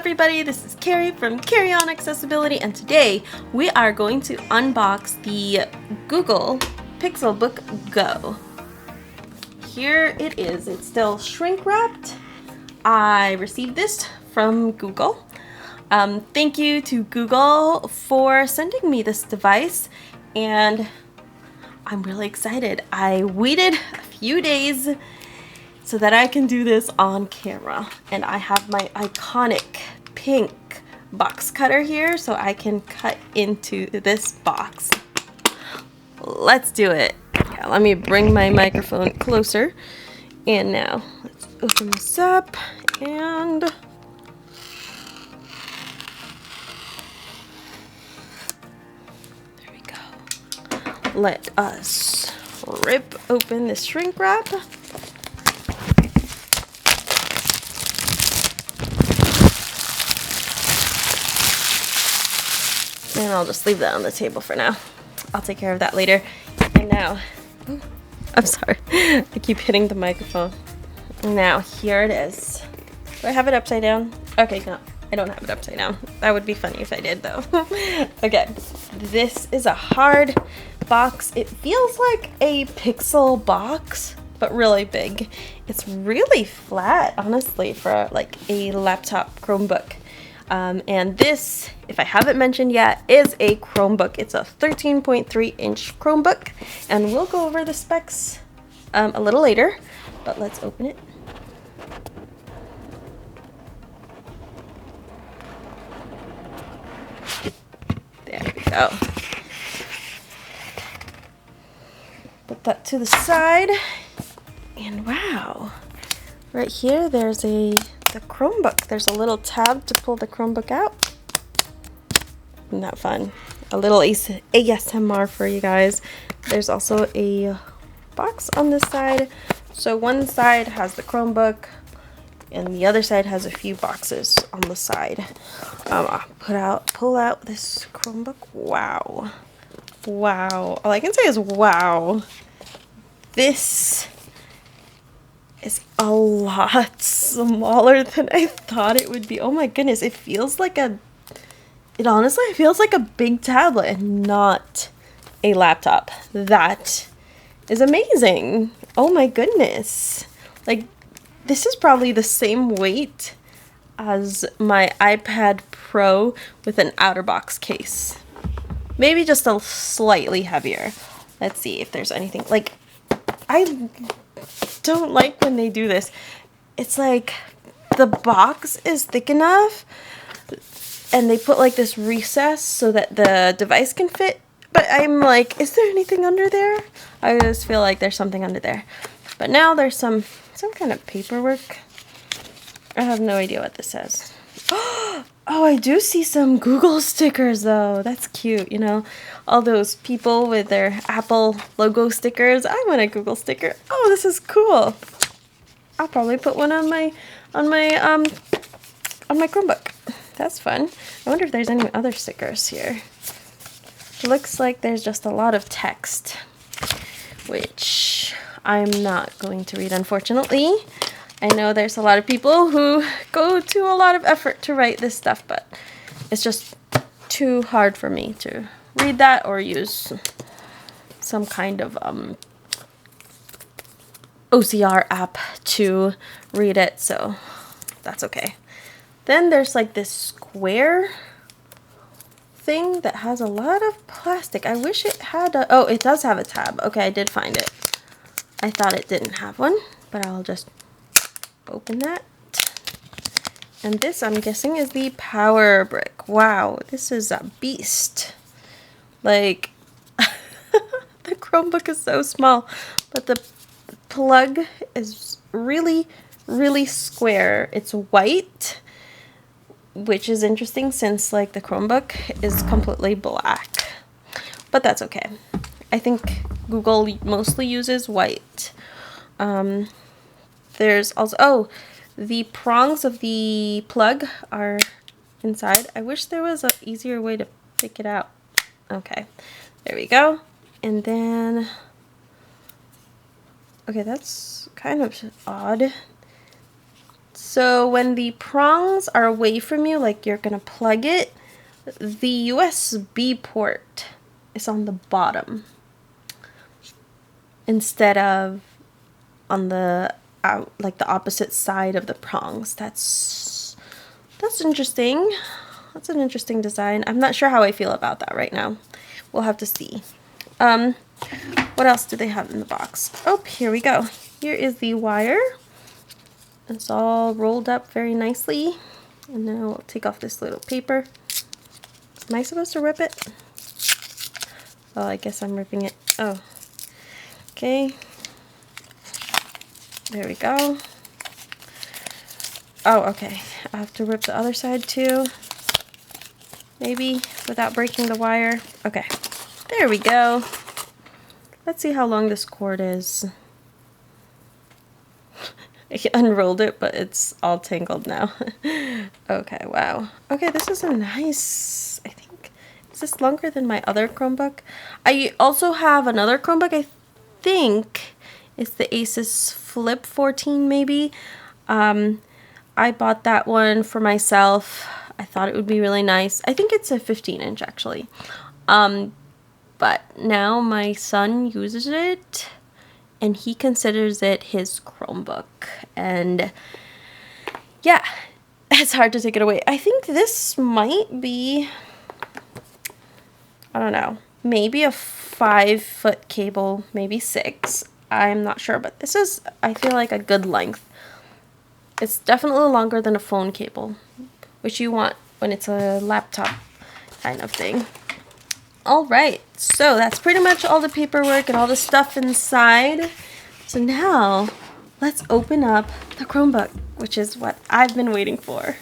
everybody, this is Carrie from Carrie on Accessibility, and today we are going to unbox the Google Pixelbook Go. Here it is. It's still shrink wrapped. I received this from Google. Thank you to Google for sending me this device, and I'm really excited. I waited a few days so that I can do this on camera, and I have my iconic pink box cutter here so I can cut into this box. Let's do it. Yeah, let me bring my microphone closer, and now let's open this up, and there we go. Let us rip open this shrink wrap. And I'll just leave that on the table for now. I'll take care of that later. And now, I'm sorry, I keep hitting the microphone. Now, here it is. Do I have it upside down? Okay, no, I don't have it upside down. That would be funny if I did, though. Okay, this is a hard box. It feels like a Pixel box, but really big. It's really flat, honestly, for like a laptop Chromebook. And this, if I haven't mentioned yet, is a Chromebook. It's a 13.3 inch Chromebook, and we'll go over the specs a little later, but let's open it. There we go. Put that to the side, and wow, right here there's the Chromebook. There's a little tab to pull the Chromebook out. Isn't that fun? A little ASMR for you guys. There's also a box on this side. So one side has the Chromebook, and the other side has a few boxes on the side. I'll pull out this Chromebook. Wow. Wow. All I can say is wow. This is a lot smaller than I thought it would be. Oh my goodness, it honestly feels like a big tablet and not a laptop. That is amazing. Oh my goodness. Like, this is probably the same weight as my iPad Pro with an outer box case. Maybe just a slightly heavier. Let's see if there's anything. Like, I don't like when they do this. It's like the box is thick enough and they put like this recess so that the device can fit, but I'm like, is there anything under there? I just feel like there's something under there. But now there's some kind of paperwork. I have no idea what this says. Oh, I do see some Google stickers though. That's cute, you know, all those people with their Apple logo stickers. I want a Google sticker. Oh, this is cool. I'll probably put one on my Chromebook. That's fun. I wonder if there's any other stickers here. Looks like there's just a lot of text, which I'm not going to read, unfortunately. I know there's a lot of people who go to a lot of effort to write this stuff, but it's just too hard for me to read that or use some kind of OCR app to read it, so that's okay. Then there's like this square thing that has a lot of plastic. I wish it had a, oh, it does have a tab. Okay, I did find it. I thought it didn't have one, but I'll just open that. And this, I'm guessing, is the power brick. Wow, this is a beast. Like, the Chromebook is so small, but the plug is really, really square. It's white, which is interesting since like the Chromebook is completely black, but that's okay. I think Google mostly uses white. There's also, oh, the prongs of the plug are inside. I wish there was an easier way to pick it out. Okay, there we go. And then, okay, that's kind of odd. It's So when the prongs are away from you, like you're gonna plug it, the USB port is on the bottom instead of on the like the opposite side of the prongs. That's interesting. That's an interesting design. I'm not sure how I feel about that right now. We'll have to see. What else do they have in the box? Oh, here we go. Here is the wire. It's all rolled up very nicely. And then we'll take off this little paper. Am I supposed to rip it? Oh, I guess I'm ripping it. Oh. Okay. There we go. Oh, okay. I have to rip the other side too. Maybe without breaking the wire. Okay. There we go. Let's see how long this cord is. I unrolled it, but it's all tangled now. Okay, wow. Okay, this is a nice, I think, is this longer than my other Chromebook? I also have another Chromebook, I think it's the Asus Flip 14 maybe. I bought that one for myself. I thought it would be really nice. I think it's a 15-inch actually. But now my son uses it and he considers it his Chromebook. And yeah, it's hard to take it away. I think this might be, I don't know, maybe a 5-foot cable, maybe 6. I'm not sure, but this is, I feel like, a good length. It's definitely longer than a phone cable, which you want when it's a laptop kind of thing. Alright, so that's pretty much all the paperwork and all the stuff inside. So now, let's open up the Chromebook, which is what I've been waiting for.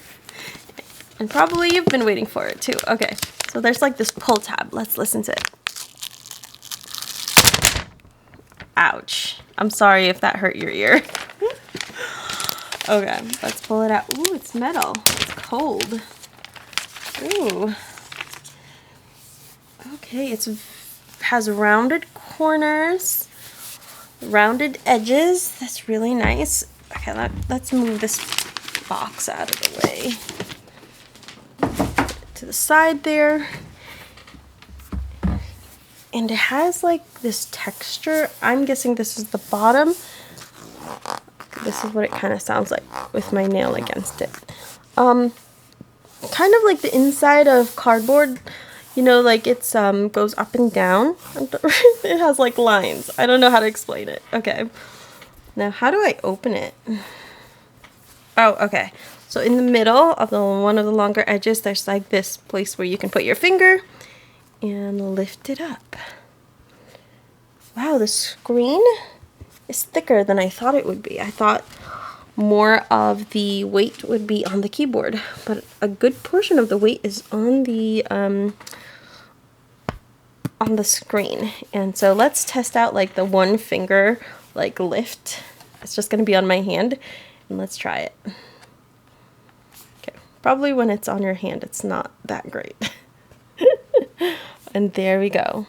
And probably you've been waiting for it too. Okay, so there's like this pull tab. Let's listen to it. Ouch. I'm sorry if that hurt your ear. Okay, let's pull it out. Ooh, it's metal. It's cold. Ooh. Okay, it has rounded corners, rounded edges. That's really nice. Okay, let's move this box out of the way. To the side there. And it has like this texture. I'm guessing this is the bottom. This is what it kind of sounds like with my nail against it. Kind of like the inside of cardboard. You know, like it's goes up and down. It has like lines. I don't know how to explain it. Okay. Now, how do I open it? Oh, okay. So in the middle of one of the longer edges, there's like this place where you can put your finger and lift it up. Wow, the screen is thicker than I thought it would be. I thought more of the weight would be on the keyboard, but a good portion of the weight is on the screen. And so let's test out like the one finger like lift. It's just gonna be on my hand, and let's try it. Okay, probably when it's on your hand it's not that great. And there we go.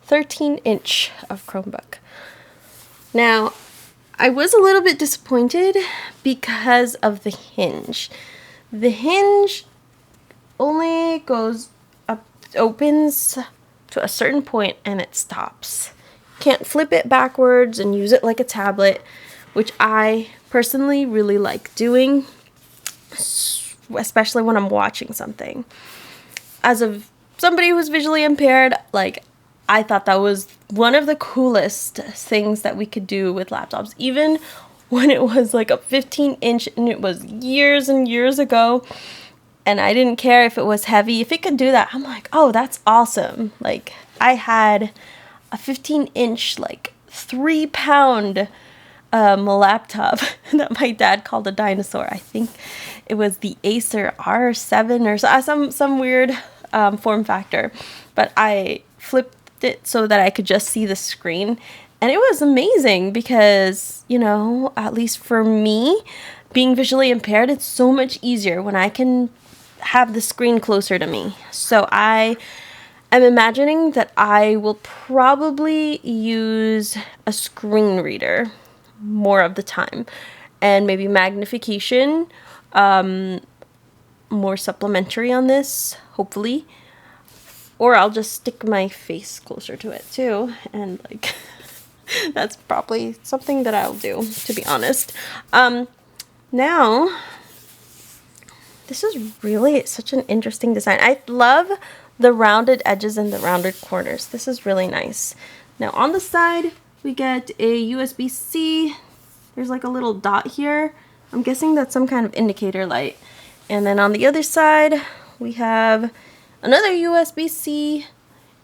13-inch of Chromebook. Now, I was a little bit disappointed because of the hinge. The hinge only goes up, opens to a certain point and it stops. Can't flip it backwards and use it like a tablet, which I personally really like doing, especially when I'm watching something. As of somebody who's visually impaired, like, I thought that was one of the coolest things that we could do with laptops, even when it was like a 15-inch and it was years and years ago, and I didn't care if it was heavy. If it could do that, I'm like, oh, that's awesome. Like, I had a 15-inch, like 3-pound laptop that my dad called a dinosaur. I think it was the Acer R7 or some weird form factor, but I flipped it so that I could just see the screen, and it was amazing because, you know, at least for me, being visually impaired, it's so much easier when I can have the screen closer to me. So I am imagining that I will probably use a screen reader more of the time. and maybe magnification, more supplementary on this, hopefully. Or I'll just stick my face closer to it too, and like that's probably something that I'll do, to be honest. Now, this is really such an interesting design. I love the rounded edges and the rounded corners. This is really nice. Now on the side, we get a USB-C. There's like a little dot here. I'm guessing that's some kind of indicator light. And then on the other side, we have another USB-C,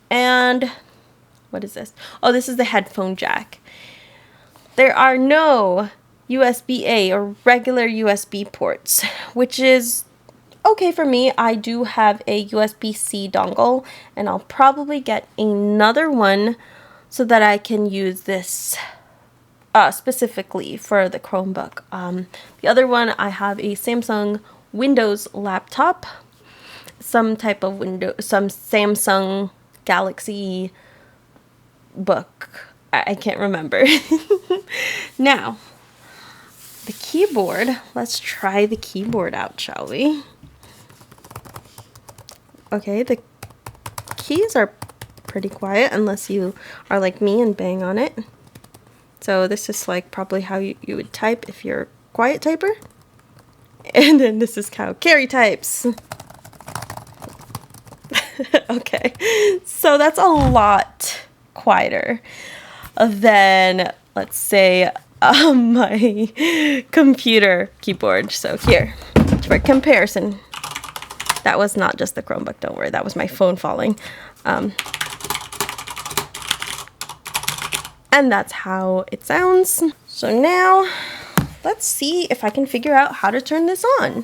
and what is this? Oh, this is the headphone jack. There are no USB-A or regular USB ports, which is okay for me. I do have a USB-C dongle, and I'll probably get another one so that I can use this specifically for the Chromebook. The other one, I have a Samsung Windows laptop, some type of some Samsung Galaxy book. I can't remember. Now, the keyboard. Let's try the keyboard out, shall we? Okay, the keys are pretty quiet unless you are like me and bang on it. So this is like probably how you would type if you're a quiet typer. And then this is how Carrie types. Okay, so that's a lot quieter than, let's say, my computer keyboard. So here, for comparison, that was not just the Chromebook, don't worry, that was my phone falling. And that's how it sounds. So now, let's see if I can figure out how to turn this on.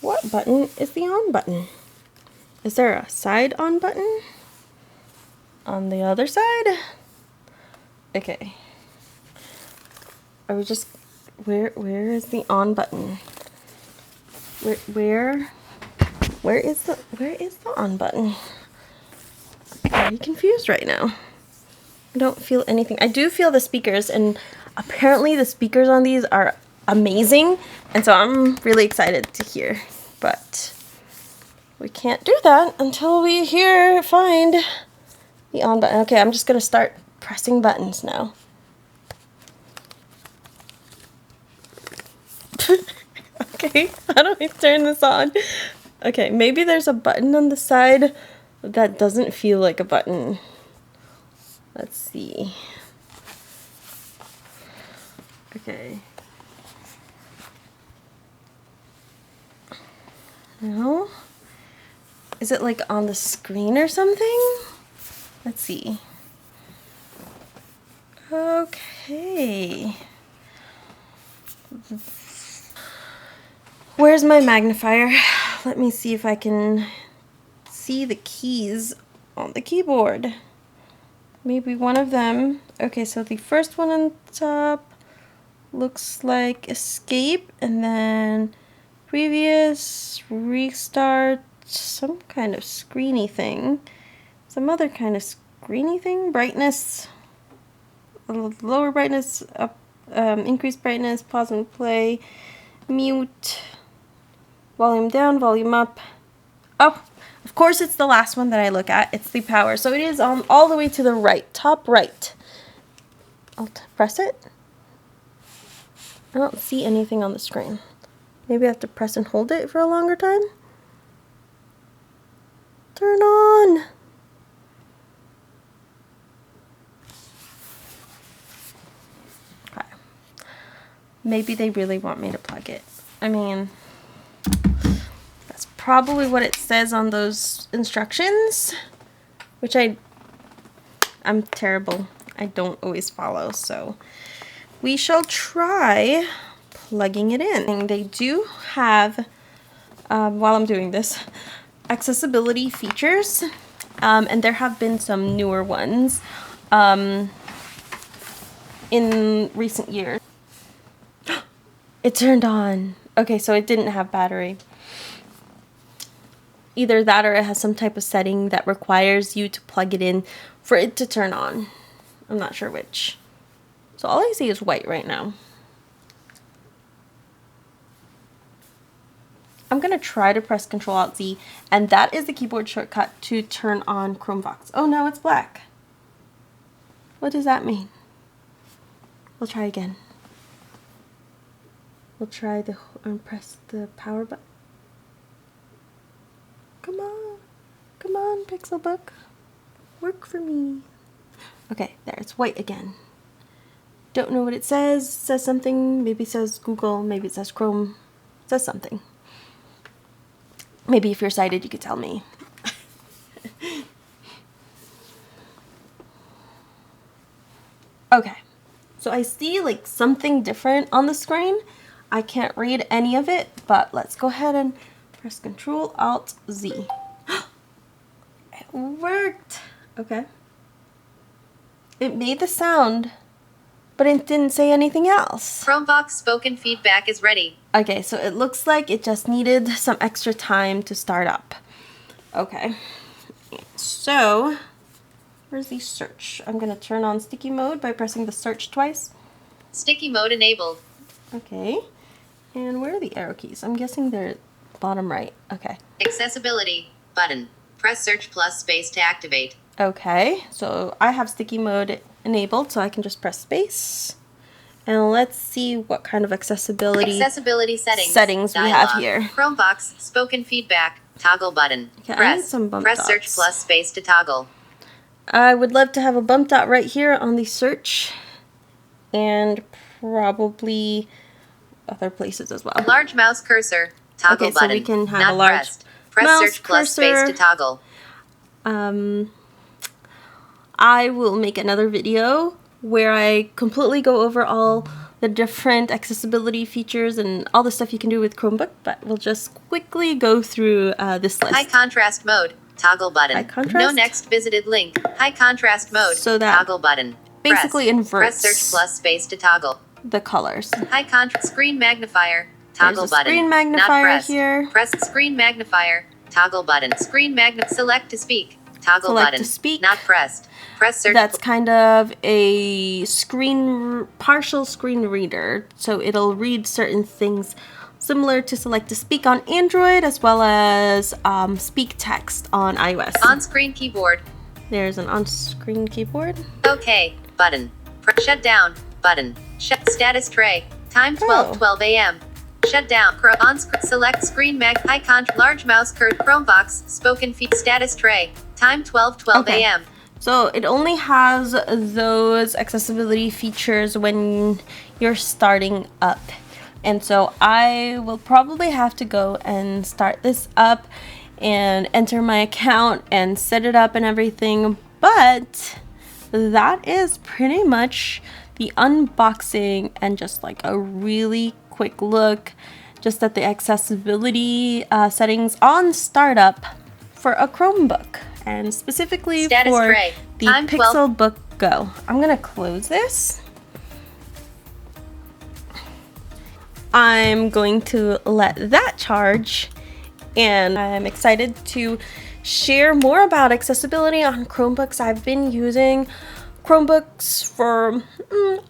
What button is the on button? Is there a side on button? On the other side? Okay. Are we just, where is the on button? Where is the on button? I'm very confused right now. I don't feel anything. I do feel the speakers, and apparently the speakers on these are amazing, and so I'm really excited to hear, but we can't do that until we find the on button. Okay, I'm just gonna start pressing buttons now. Okay, how do I turn this on? Okay, maybe there's a button on the side that doesn't feel like a button. Let's see. Okay. No? Is it like on the screen or something? Let's see. Okay. Where's my magnifier? Let me see if I can see the keys on the keyboard. Maybe one of them. Okay, so the first one on top looks like escape, and then previous, restart, some kind of screeny thing. Some other kind of screeny thing. Brightness, lower brightness, up, increase brightness, pause and play, mute, volume down, volume up. Oh, of course it's the last one that I look at. It's the power. So it is on all the way to the right, top right. I'll press it. I don't see anything on the screen. Maybe I have to press and hold it for a longer time. Turn on. Okay. Maybe they really want me to plug it. I mean, that's probably what it says on those instructions, which I'm terrible. I don't always follow, so we shall try plugging it in. And they do have, while I'm doing this, accessibility features, and there have been some newer ones in recent years. It turned on. Okay, so it didn't have battery. Either that or it has some type of setting that requires you to plug it in for it to turn on. I'm not sure which. So all I see is white right now. I'm gonna try to press Ctrl-Alt-Z, and that is the keyboard shortcut to turn on Chromebookx. Oh, now it's black. What does that mean? We'll try again. We'll try the press the power button. Come on, Pixelbook, work for me. Okay, there, it's white again. Don't know what it says. It says something. Maybe it says Google. Maybe it says Chrome. It says something. Maybe if you're sighted, you could tell me. Okay, so I see like something different on the screen. I can't read any of it, but let's go ahead and press Ctrl-Alt-Z. It worked. Okay. It made the sound, but it didn't say anything else. Chromebookx spoken feedback is ready. Okay, so it looks like it just needed some extra time to start up. Okay, so where's the search? I'm gonna turn on sticky mode by pressing the search twice. Sticky mode enabled. Okay, and where are the arrow keys? I'm guessing they're bottom right. Okay. Accessibility button. Press search plus space to activate. Okay, so I have sticky mode enabled, so I can just press space. And let's see what kind of accessibility settings we have here. Chromebookx spoken feedback toggle button. Okay, press some bump press dots. search plus space to toggle. I would love to have a bump dot right here on the search, and probably other places as well. Large mouse cursor toggle button. So we can have not a large pressed. Press mouse search plus space cursor. to toggle. I will make another video where I completely go over all the different accessibility features and all the stuff you can do with Chromebook, but we'll just quickly go through this list. High contrast mode toggle button. High contrast? No next visited link. High contrast mode So that toggle button. basically Press inverts search plus space to toggle. the colors. High contrast screen magnifier toggle There's a button. screen Not magnifier pressed. here. Press screen magnifier toggle button. Screen select to speak toggle Select button. to speak. Not pressed. Press search. That's kind of a partial screen reader, so it'll read certain things similar to select to speak on Android, as well as speak text on iOS. On-screen keyboard. There's an on-screen keyboard. OK button. Shut down button. Status tray. Time 12:12 a.m. Shut down. On select screen high contrast large mouse Chromebookx spoken feed status tray. Time 12:12 a.m. So it only has those accessibility features when you're starting up. And so I will probably have to go and start this up and enter my account and set it up and everything. But that is pretty much the unboxing and just like a really quick look just at the accessibility settings on startup for a Chromebook. And specifically Status for tray. the Time Pixelbook Go. I'm gonna close this. I'm going to let that charge, and I'm excited to share more about accessibility on Chromebooks. I've been using Chromebooks for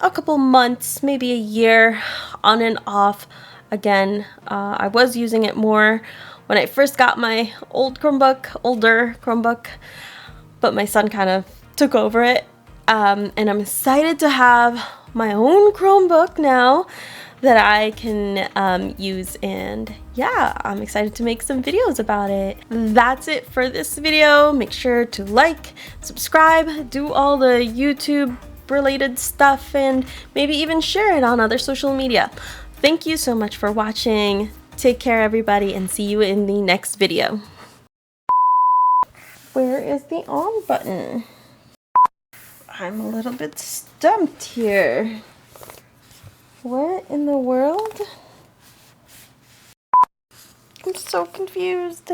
a couple months, maybe a year, on and off. Again, I was using it more when I first got my older Chromebook, but my son kind of took over it. And I'm excited to have my own Chromebook now that I can use, and yeah, I'm excited to make some videos about it. That's it for this video. Make sure to like, subscribe, do all the YouTube related stuff, and maybe even share it on other social media. Thank you so much for watching. Take care, everybody, and see you in the next video. Where is the on button? I'm a little bit stumped here. What in the world? I'm so confused.